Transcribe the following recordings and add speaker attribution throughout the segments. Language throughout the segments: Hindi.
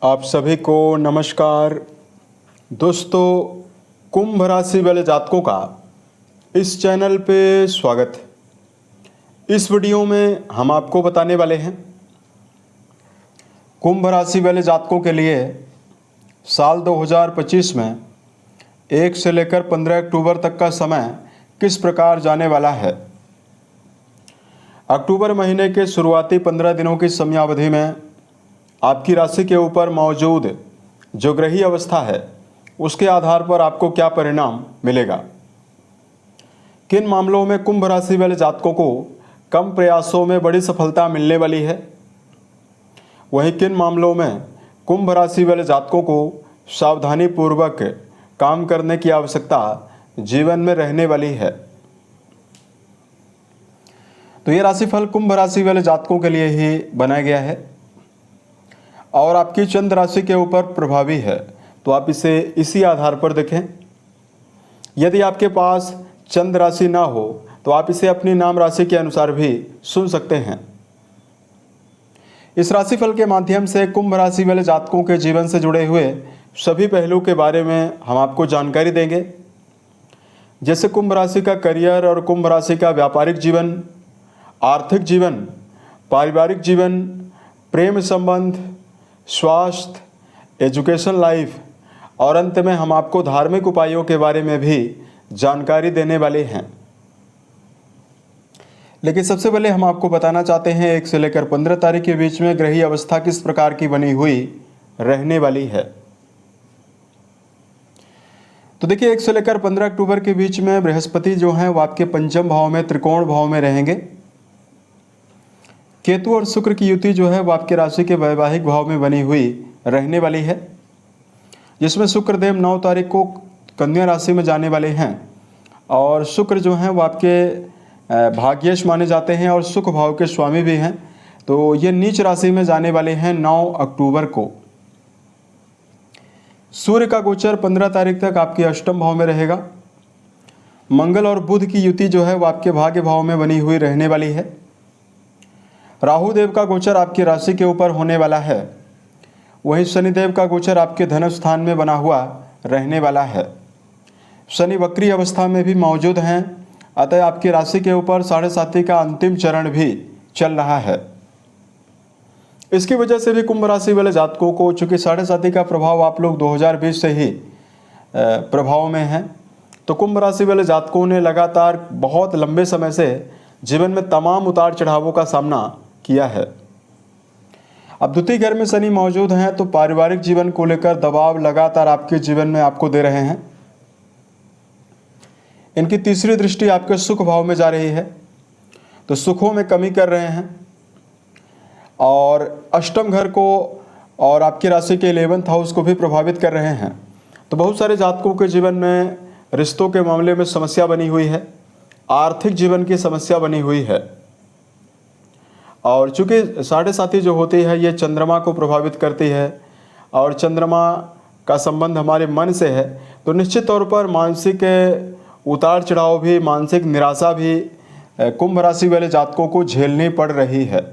Speaker 1: आप सभी को नमस्कार। दोस्तों, कुंभ राशि वाले जातकों का इस चैनल पे स्वागत है। इस वीडियो में हम आपको बताने वाले हैं कुंभ राशि वाले जातकों के लिए साल 2025 में 1 से लेकर 15 अक्टूबर तक का समय किस प्रकार जाने वाला है। अक्टूबर महीने के शुरुआती 15 दिनों की समयावधि में आपकी राशि के ऊपर मौजूद जो ग्रही अवस्था है उसके आधार पर आपको क्या परिणाम मिलेगा। किन मामलों में कुंभ राशि वाले जातकों को कम प्रयासों में बड़ी सफलता मिलने वाली है, वहीं किन मामलों में कुंभ राशि वाले जातकों को सावधानी पूर्वक काम करने की आवश्यकता जीवन में रहने वाली है। तो ये राशिफल कुंभ राशि वाले जातकों के लिए ही बनाया गया है और आपकी चंद्र राशि के ऊपर प्रभावी है, तो आप इसे इसी आधार पर देखें। यदि आपके पास चंद्र राशि ना हो तो आप इसे अपनी नाम राशि के अनुसार भी सुन सकते हैं। इस राशिफल के माध्यम से कुंभ राशि वाले जातकों के जीवन से जुड़े हुए सभी पहलू के बारे में हम आपको जानकारी देंगे, जैसे कुंभ राशि का करियर और कुंभ राशि का व्यापारिक जीवन, आर्थिक जीवन, पारिवारिक जीवन, प्रेम संबंध, स्वास्थ्य, एजुकेशन लाइफ और अंत में हम आपको धार्मिक उपायों के बारे में भी जानकारी देने वाले हैं। लेकिन सबसे पहले हम आपको बताना चाहते हैं 1 से लेकर 15 तारीख के बीच में ग्रही अवस्था किस प्रकार की बनी हुई रहने वाली है। तो देखिए, 1 से लेकर 15 अक्टूबर के बीच में बृहस्पति जो हैं वो आपके पंचम भाव में त्रिकोण भाव में रहेंगे। केतु और शुक्र की युति जो है वो आपके राशि के वैवाहिक भाव में बनी हुई रहने वाली है, जिसमें शुक्रदेव 9 तारीख को कन्या राशि में जाने वाले हैं और शुक्र जो हैं वो आपके भाग्येश माने जाते हैं और सुख भाव के स्वामी भी हैं। तो ये नीच राशि में जाने वाले हैं 9 अक्टूबर को। सूर्य का गोचर 15 तारीख तक आपके अष्टम भाव में रहेगा। मंगल और बुध की युति जो है वो आपके भाग्य भाव में बनी हुई रहने वाली है। राहु देव का गोचर आपकी राशि के ऊपर होने वाला है, वहीं शनिदेव का गोचर आपके धन स्थान में बना हुआ रहने वाला है। शनि वक्री अवस्था में भी मौजूद हैं, अतः आपकी राशि के ऊपर 7.5 का अंतिम चरण भी चल रहा है। इसकी वजह से भी कुंभ राशि वाले जातकों को, चूँकि 7.5 का प्रभाव आप लोग 2020 से ही प्रभाव में हैं, तो कुंभ राशि वाले जातकों ने लगातार बहुत लंबे समय से जीवन में तमाम उतार चढ़ावों का सामना किया है। अब द्वितीय घर में शनि मौजूद हैं तो पारिवारिक जीवन को लेकर दबाव लगातार आपके जीवन में आपको दे रहे हैं। इनकी तीसरी दृष्टि आपके सुख भाव में जा रही है, तो सुखों में कमी कर रहे हैं और अष्टम घर को और आपकी राशि के 11th हाउस को भी प्रभावित कर रहे हैं। तो बहुत सारे जातकों के जीवन में रिश्तों के मामले में समस्या बनी हुई है, आर्थिक जीवन की समस्या बनी हुई है और चूँकि 7.5 जो होती है ये चंद्रमा को प्रभावित करती है और चंद्रमा का संबंध हमारे मन से है, तो निश्चित तौर पर मानसिक उतार चढ़ाव भी, मानसिक निराशा भी कुंभ राशि वाले जातकों को झेलनी पड़ रही है।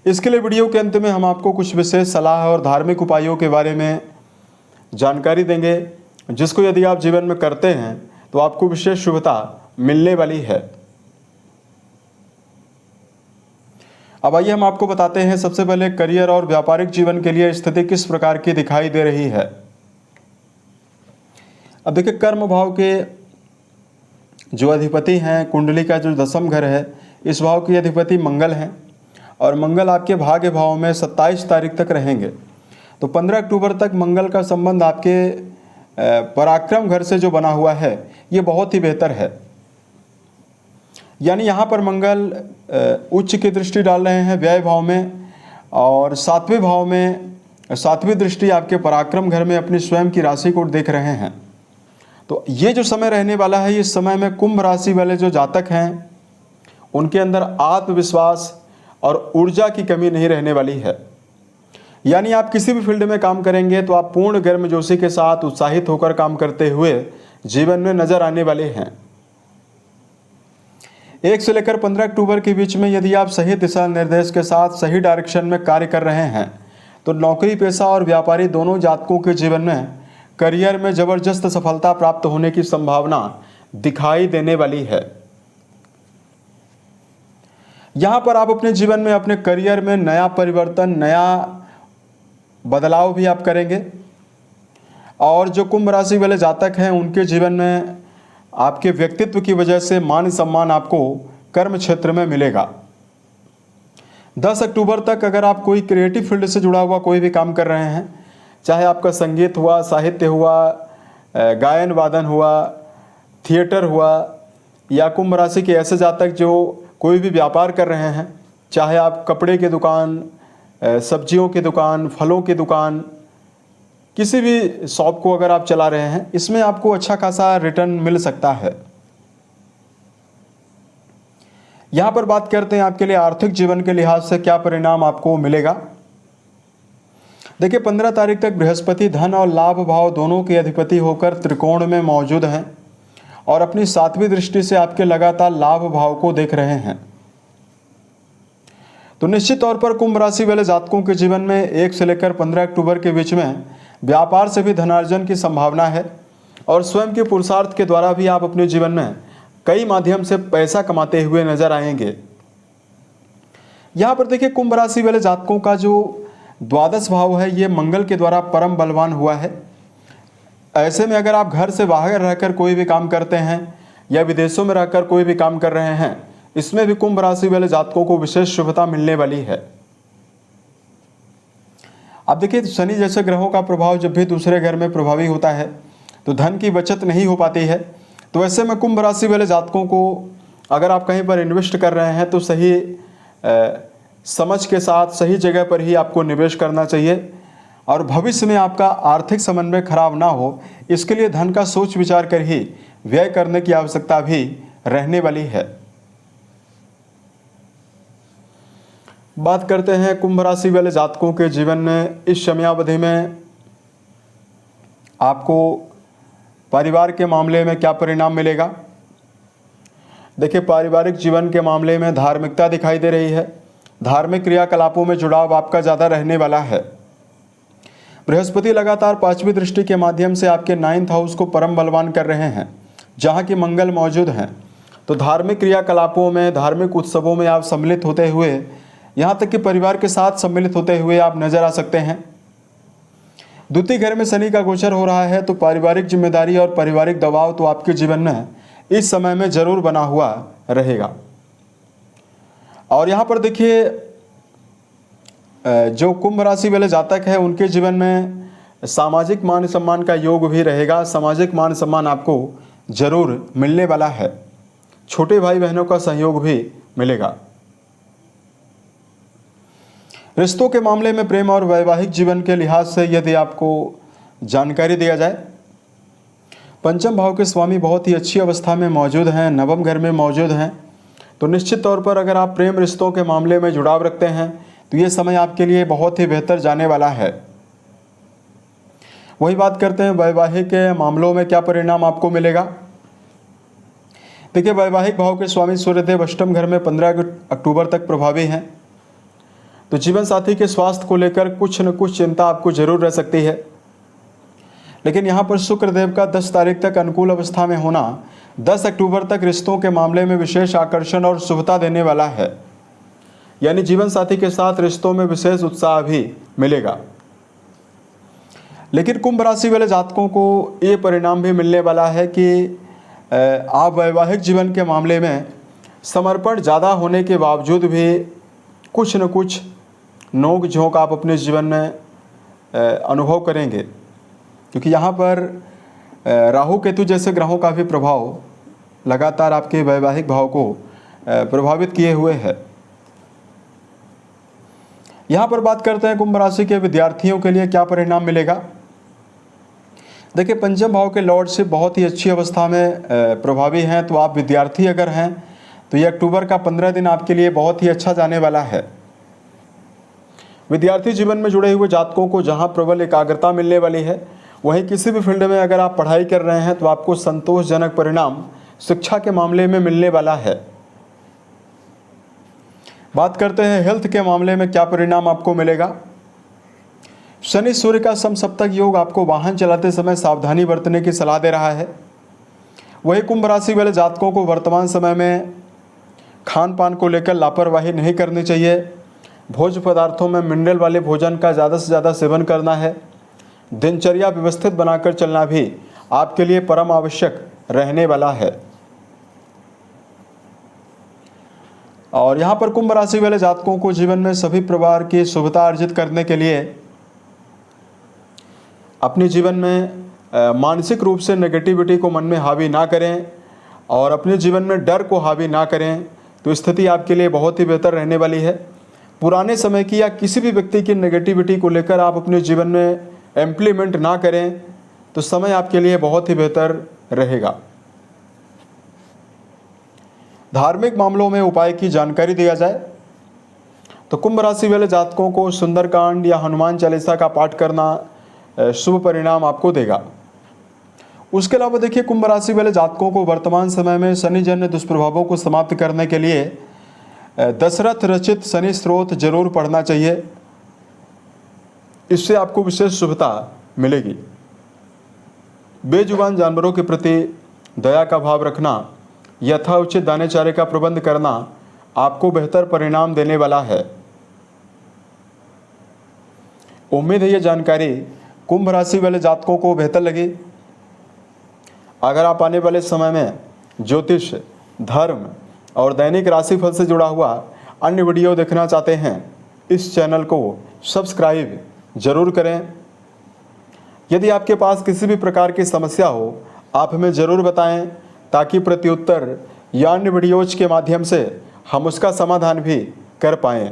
Speaker 1: इसके लिए वीडियो के अंत में हम आपको कुछ विशेष सलाह और धार्मिक उपायों के बारे में जानकारी देंगे, जिसको यदि आप जीवन में करते हैं तो आपको विशेष शुभता मिलने वाली है। अब आइए हम आपको बताते हैं सबसे पहले करियर और व्यापारिक जीवन के लिए स्थिति किस प्रकार की दिखाई दे रही है। अब देखिए, कर्म भाव के जो अधिपति हैं, कुंडली का जो 10वां घर है, इस भाव के अधिपति मंगल हैं और मंगल आपके भाग्य भाव में 27 तारीख तक रहेंगे। तो 15 अक्टूबर तक मंगल का संबंध आपके पराक्रम घर से जो बना हुआ है ये बहुत ही बेहतर है, यानी यहाँ पर मंगल उच्च की दृष्टि डाल रहे हैं व्यय भाव में और 7वें भाव में 7वीं दृष्टि आपके पराक्रम घर में अपनी स्वयं की राशि को देख रहे हैं। तो ये जो समय रहने वाला है, इस समय में कुंभ राशि वाले जो जातक हैं उनके अंदर आत्मविश्वास और ऊर्जा की कमी नहीं रहने वाली है, यानी आप किसी भी फील्ड में काम करेंगे तो आप पूर्ण गर्मजोशी के साथ उत्साहित होकर काम करते हुए जीवन में नजर आने वाले हैं। 1 से लेकर 15 अक्टूबर के बीच में यदि आप सही दिशा निर्देश के साथ सही डायरेक्शन में कार्य कर रहे हैं तो नौकरी पेशा और व्यापारी दोनों जातकों के जीवन में करियर में जबरदस्त सफलता प्राप्त होने की संभावना दिखाई देने वाली है। यहां पर आप अपने जीवन में अपने करियर में नया परिवर्तन, नया बदलाव भी आप करेंगे। और जो कुंभ राशि वाले जातक हैं उनके जीवन में आपके व्यक्तित्व की वजह से मान सम्मान आपको कर्म क्षेत्र में मिलेगा। 10 अक्टूबर तक अगर आप कोई क्रिएटिव फील्ड से जुड़ा हुआ कोई भी काम कर रहे हैं, चाहे आपका संगीत हुआ, साहित्य हुआ, गायन वादन हुआ, थिएटर हुआ, या कुंभ राशि के ऐसे जातक जो कोई भी व्यापार कर रहे हैं, चाहे आप कपड़े की दुकान, सब्जियों की दुकान, फलों की दुकान, किसी भी शॉप को अगर आप चला रहे हैं, इसमें आपको अच्छा खासा रिटर्न मिल सकता है। यहां पर बात करते हैं आपके लिए आर्थिक जीवन के लिहाज से क्या परिणाम आपको मिलेगा। देखिए 15 तारीख तक बृहस्पति धन और लाभ भाव दोनों के अधिपति होकर त्रिकोण में मौजूद हैं और अपनी 7वीं दृष्टि से आपके लगातार लाभ भाव को देख रहे हैं। तो निश्चित तौर पर कुंभ राशि वाले जातकों के जीवन में 1 से लेकर 15 अक्टूबर के बीच में व्यापार से भी धनार्जन की संभावना है और स्वयं के पुरुषार्थ के द्वारा भी आप अपने जीवन में कई माध्यम से पैसा कमाते हुए नजर आएंगे। यहां पर देखिए कुंभ राशि वाले जातकों का जो द्वादश भाव है ये मंगल के द्वारा परम बलवान हुआ है। ऐसे में अगर आप घर से बाहर रहकर कोई भी काम करते हैं या विदेशों में रहकर कोई भी काम कर रहे हैं, इसमें भी कुंभ राशि वाले जातकों को विशेष शुभता मिलने वाली है। अब देखिए शनि जैसे ग्रहों का प्रभाव जब भी दूसरे घर में प्रभावी होता है तो धन की बचत नहीं हो पाती है। तो ऐसे में कुंभ राशि वाले जातकों को अगर आप कहीं पर इन्वेस्ट कर रहे हैं तो सही समझ के साथ सही जगह पर ही आपको निवेश करना चाहिए और भविष्य में आपका आर्थिक समन्वय खराब ना हो, इसके लिए धन का सोच विचार कर ही व्यय करने की आवश्यकता भी रहने वाली है। बात करते हैं कुंभ राशि वाले जातकों के जीवन में इस समयावधि में आपको पारिवार के मामले में क्या परिणाम मिलेगा। देखिए पारिवारिक जीवन के मामले में धार्मिकता दिखाई दे रही है। धार्मिक क्रियाकलापों में जुड़ाव आपका ज़्यादा रहने वाला है। बृहस्पति लगातार 5वीं दृष्टि के माध्यम से आपके 9th हाउस को परम बलवान कर रहे हैं जहां की मंगल मौजूद हैं। तो धार्मिक क्रियाकलापों में, धार्मिक उत्सवों में आप सम्मिलित होते हुए, यहाँ तक कि परिवार के साथ सम्मिलित होते हुए आप नजर आ सकते हैं। द्वितीय घर में शनि का गोचर हो रहा है तो पारिवारिक जिम्मेदारी और पारिवारिक दबाव तो आपके जीवन में इस समय में जरूर बना हुआ रहेगा। और यहाँ पर देखिए जो कुंभ राशि वाले जातक हैं उनके जीवन में सामाजिक मान सम्मान का योग भी रहेगा। सामाजिक मान सम्मान आपको जरूर मिलने वाला है। छोटे भाई बहनों का सहयोग भी मिलेगा। रिश्तों के मामले में प्रेम और वैवाहिक जीवन के लिहाज से यदि आपको जानकारी दिया जाए, पंचम भाव के स्वामी बहुत ही अच्छी अवस्था में मौजूद हैं, नवम घर में मौजूद हैं। तो निश्चित तौर पर अगर आप प्रेम रिश्तों के मामले में जुड़ाव रखते हैं तो ये समय आपके लिए बहुत ही बेहतर जाने वाला है। वही बात करते हैं वैवाहिक मामलों में क्या परिणाम आपको मिलेगा। देखिए वैवाहिक भाव के स्वामी सूर्यदेव अष्टम घर में 15 अक्टूबर तक प्रभावी हैं। तो जीवन साथी के स्वास्थ्य को लेकर कुछ न कुछ चिंता आपको जरूर रह सकती है। लेकिन यहाँ पर शुक्रदेव का 10 तारीख तक अनुकूल अवस्था में होना 10 अक्टूबर तक रिश्तों के मामले में विशेष आकर्षण और शुभता देने वाला है। यानी जीवन साथी के साथ रिश्तों में विशेष उत्साह भी मिलेगा। लेकिन कुंभ राशि वाले जातकों को ये परिणाम भी मिलने वाला है कि आप वैवाहिक जीवन के मामले में समर्पण ज़्यादा होने के बावजूद भी कुछ न कुछ नोक झोंक आप अपने जीवन में अनुभव करेंगे, क्योंकि यहाँ पर राहु केतु जैसे ग्रहों का भी प्रभाव लगातार आपके वैवाहिक भाव को प्रभावित किए हुए है। यहाँ पर बात करते हैं कुंभ राशि के विद्यार्थियों के लिए क्या परिणाम मिलेगा। देखिए पंचम भाव के लॉर्ड से बहुत ही अच्छी अवस्था में प्रभावी हैं। तो आप विद्यार्थी अगर हैं तो ये अक्टूबर का 15 दिन आपके लिए बहुत ही अच्छा जाने वाला है। विद्यार्थी जीवन में जुड़े हुए जातकों को जहां प्रबल एकाग्रता मिलने वाली है, वहीं किसी भी फील्ड में अगर आप पढ़ाई कर रहे हैं तो आपको संतोषजनक परिणाम शिक्षा के मामले में मिलने वाला है। बात करते हैं हेल्थ के मामले में क्या परिणाम आपको मिलेगा। शनि सूर्य का समसप्तक योग आपको वाहन चलाते समय सावधानी बरतने की सलाह दे रहा है। वही कुंभ राशि वाले जातकों को वर्तमान समय में खान पान को लेकर लापरवाही नहीं करनी चाहिए। भोज्य पदार्थों में मिनरल वाले भोजन का ज़्यादा से ज़्यादा सेवन करना है। दिनचर्या व्यवस्थित बनाकर चलना भी आपके लिए परम आवश्यक रहने वाला है। और यहाँ पर कुंभ राशि वाले जातकों को जीवन में सभी प्रकार की शुभता अर्जित करने के लिए अपने जीवन में मानसिक रूप से नेगेटिविटी को मन में हावी ना करें और अपने जीवन में डर को हावी ना करें, तो स्थिति आपके लिए बहुत ही बेहतर रहने वाली है। पुराने समय की या किसी भी व्यक्ति की नेगेटिविटी को लेकर आप अपने जीवन में इम्प्लीमेंट ना करें, तो समय आपके लिए बहुत ही बेहतर रहेगा। धार्मिक मामलों में उपाय की जानकारी दिया जाए तो कुंभ राशि वाले जातकों को सुंदरकांड या हनुमान चालीसा का पाठ करना शुभ परिणाम आपको देगा। उसके अलावा देखिए, कुंभ राशि वाले जातकों को वर्तमान समय में शनि जन्य दुष्प्रभावों को समाप्त करने के लिए दशरथ रचित शनि स्त्रोत जरूर पढ़ना चाहिए। इससे आपको विशेष शुभता मिलेगी। बेजुबान जानवरों के प्रति दया का भाव रखना, यथाउचित दाने चारे का प्रबंध करना आपको बेहतर परिणाम देने वाला है। उम्मीद है यह जानकारी कुंभ राशि वाले जातकों को बेहतर लगी। अगर आप आने वाले समय में ज्योतिष, धर्म और दैनिक राशिफल से जुड़ा हुआ अन्य वीडियो देखना चाहते हैं, इस चैनल को सब्सक्राइब जरूर करें। यदि आपके पास किसी भी प्रकार की समस्या हो, आप हमें ज़रूर बताएं, ताकि प्रत्युत्तर या अन्य वीडियोज के माध्यम से हम उसका समाधान भी कर पाएं।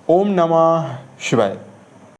Speaker 1: ओम नमः शिवाय।